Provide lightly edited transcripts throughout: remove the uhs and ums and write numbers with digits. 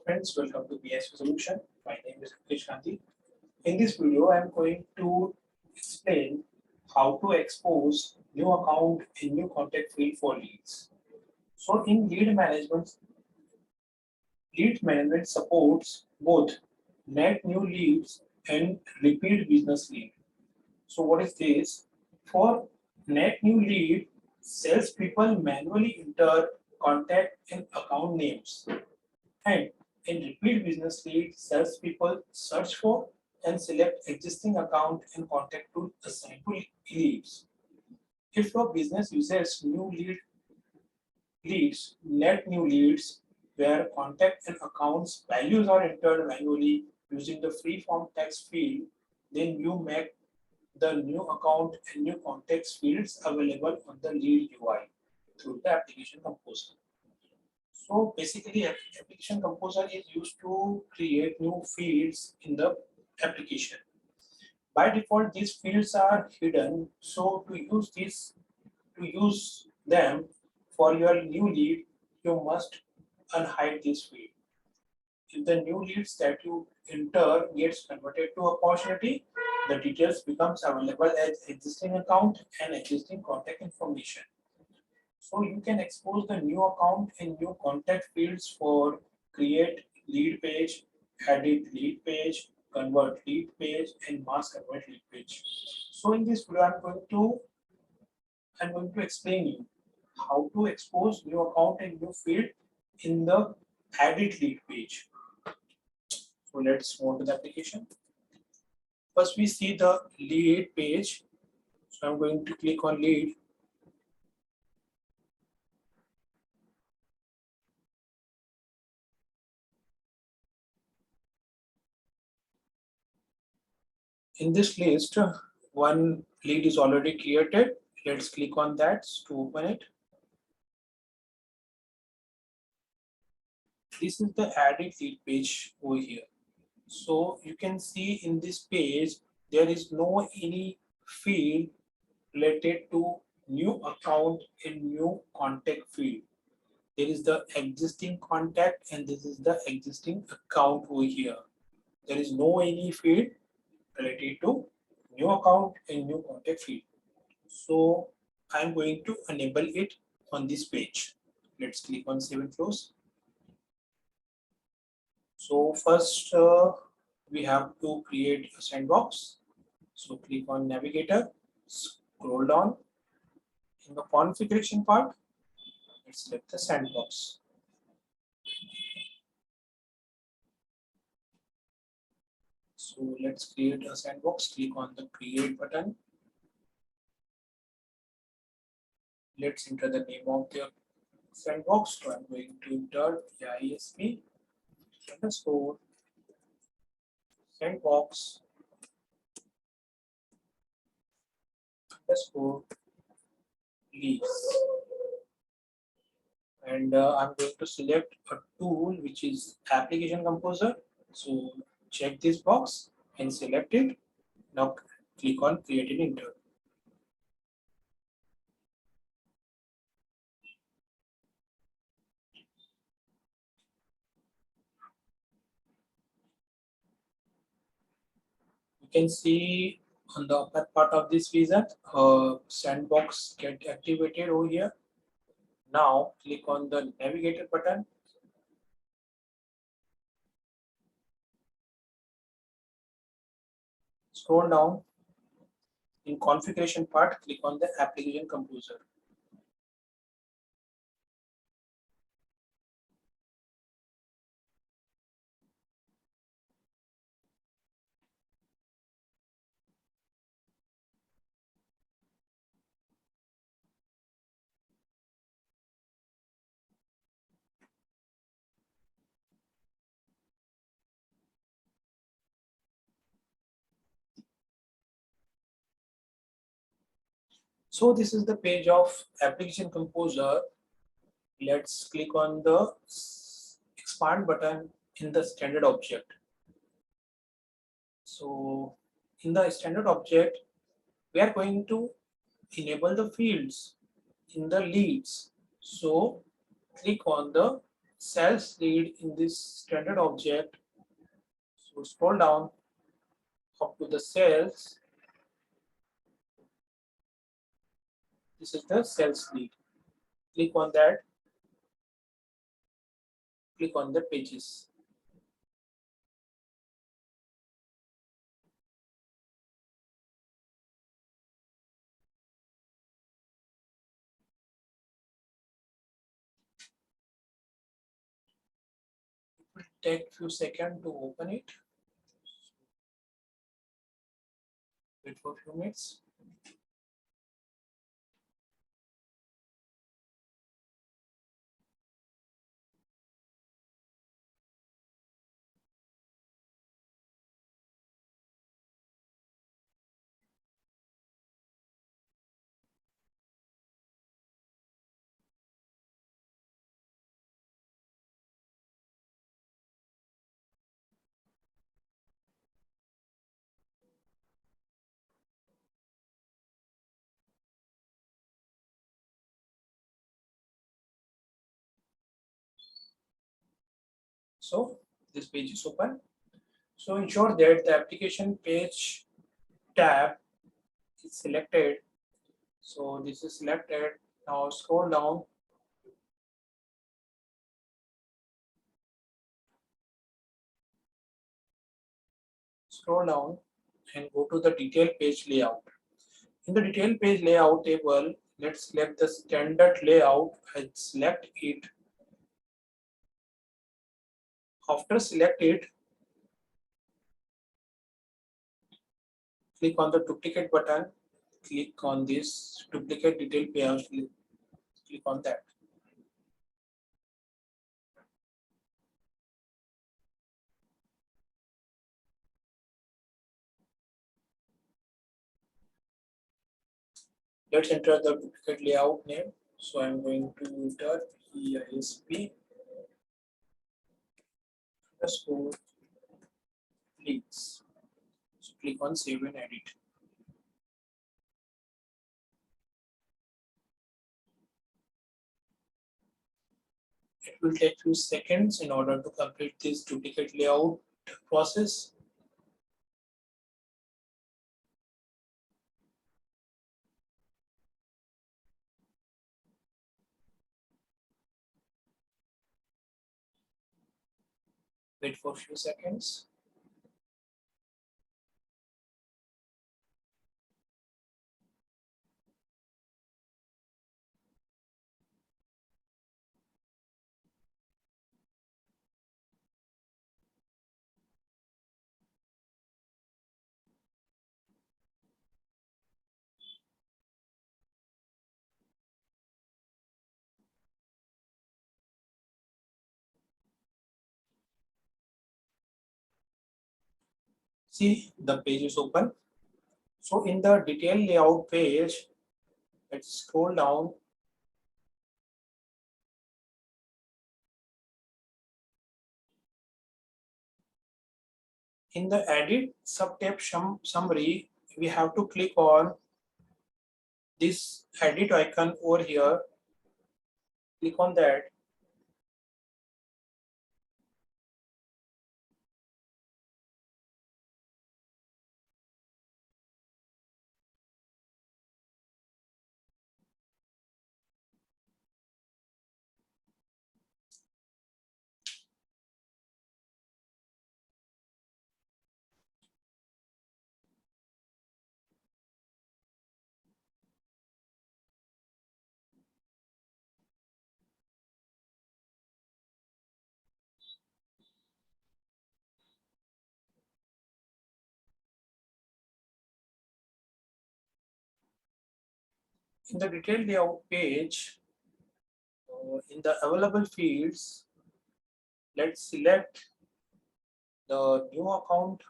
Friends, welcome to BISP Solution. My name is Rakesh Gandhi. In this video, I am going to explain how to expose new account in new contact field for leads. So in lead management supports both net new leads and repeat business lead. So what is this? For net new lead, salespeople manually enter contact and account names. And in repeat business lead, salespeople search for and select existing account and contact to assign to leads. If your business uses net new leads, where contact and accounts values are entered manually using the free form text field, then you make the new account and new contacts fields available on the lead UI through the application composer. So basically, application composer is used to create new fields in the application. By default, these fields are hidden. So to use them for your new lead, you must unhide this field. If the new leads that you enter gets converted to opportunity, the details becomes available as existing account and existing contact information. So you can expose the new account and new contact fields for create lead page, edit lead page, convert lead page, and mass convert lead page. So in this video, I'm going to explain you how to expose new account and new field in the edit lead page. So let's move to the application. First, we see the lead page. So I'm going to click on lead. In this list, one lead is already created. Let's click on that to open it. This is the edit lead page over here. So you can see in this page, there is no any field related to new account in new contact field. There is the existing contact and this is the existing account over here. There is no any field related to new account and new contact field. So I'm going to enable it on this page. Let's click on Save and Close. So first we have to create a sandbox. So click on Navigator, scroll down. In the configuration part, let's select the sandbox. So let's create a sandbox. Click on the Create button. Let's enter the name of the sandbox. So I'm going to enter BISP underscore sandbox underscore leaves. And I'm going to select a tool which is application composer. So check this box and select it. Now click on create and enter. You can see on the upper part of this wizard, sandbox get activated over here. Now click on the navigator button. Scroll down. In configuration part, click on the application composer. So this is the page of application composer. Let's click on the expand button in the standard object. So in the standard object, we are going to enable the fields in the leads. So click on the sales lead in this standard object. So scroll down up to the sales. This is the sales lead. Click on that. Click on the pages. It will take few seconds to open it. Wait for a few minutes. So this page is open. So ensure that the application page tab is selected. So this is selected. Now scroll down. Scroll down and go to the detail page layout. In the detail page layout table, let's select the standard layout and select it. After select it, click on the duplicate button. Click on this duplicate detail page. Click on that. Let's enter the duplicate layout name. So I'm going to enter BISP underscore links. So click on save and edit. It will take few seconds in order to complete this duplicate layout process. Wait for a few seconds. See, the page is open. So in the detail layout page, let's scroll down. In the edit subtab summary, we have to click on this edit icon over here. Click on that. In the detail layout page, in the available fields, let's select the new account.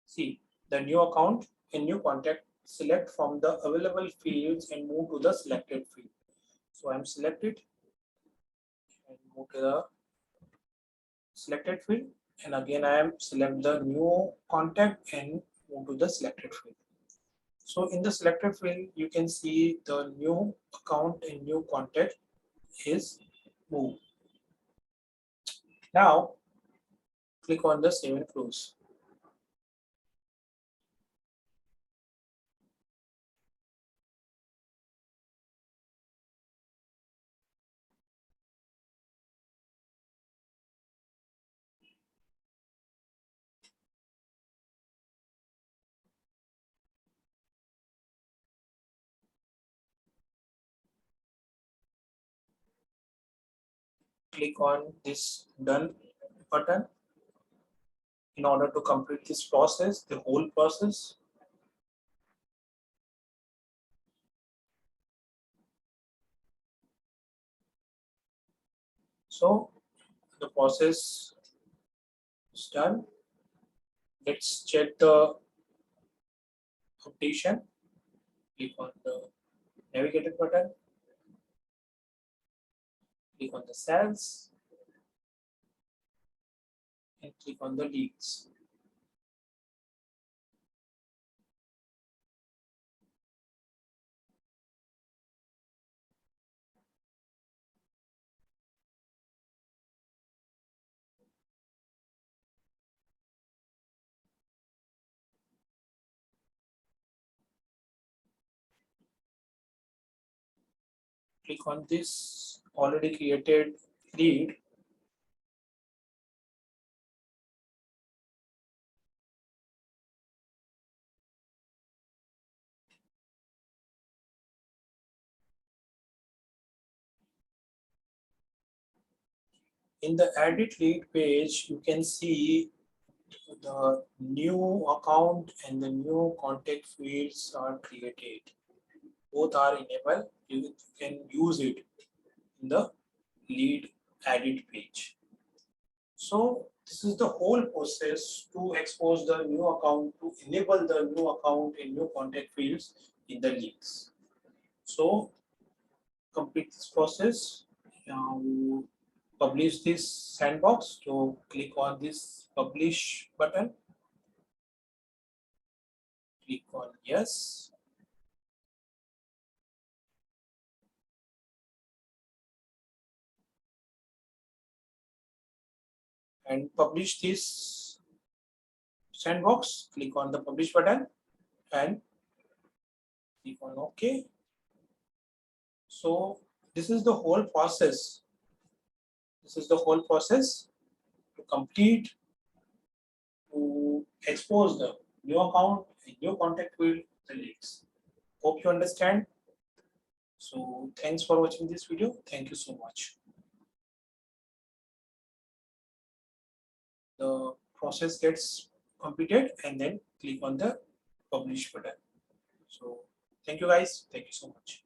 See, the new account and new contact. Select from the available fields and move to the selected field. So I'm selected and move to the selected field And again, I am select the new contact and move to the selected field. So in the selected field, you can see the new account and new contact is moved. Now click on the save and close. Click on this done button in order to complete this process, the whole process. So the process is done. Let's check the updation. Click on the navigator button. Click on the cells and click on the leads. Click on this already created lead. In the edit lead page, you can see the new account and the new contact fields are created. Both are enabled. You can use it in the lead edit page. So this is the whole process to expose the new account, to enable the new account and new contact fields in the leads. So complete this process. Publish this sandbox. So click on this publish button. Click on yes. And publish this sandbox. Click on the publish button and click on OK. So this is the whole process. This is the whole process to complete, to expose the new account, new contact field, the leads. Hope you understand. So thanks for watching this video. Thank you so much. The process gets completed and then click on the publish button. So thank you guys. Thank you so much.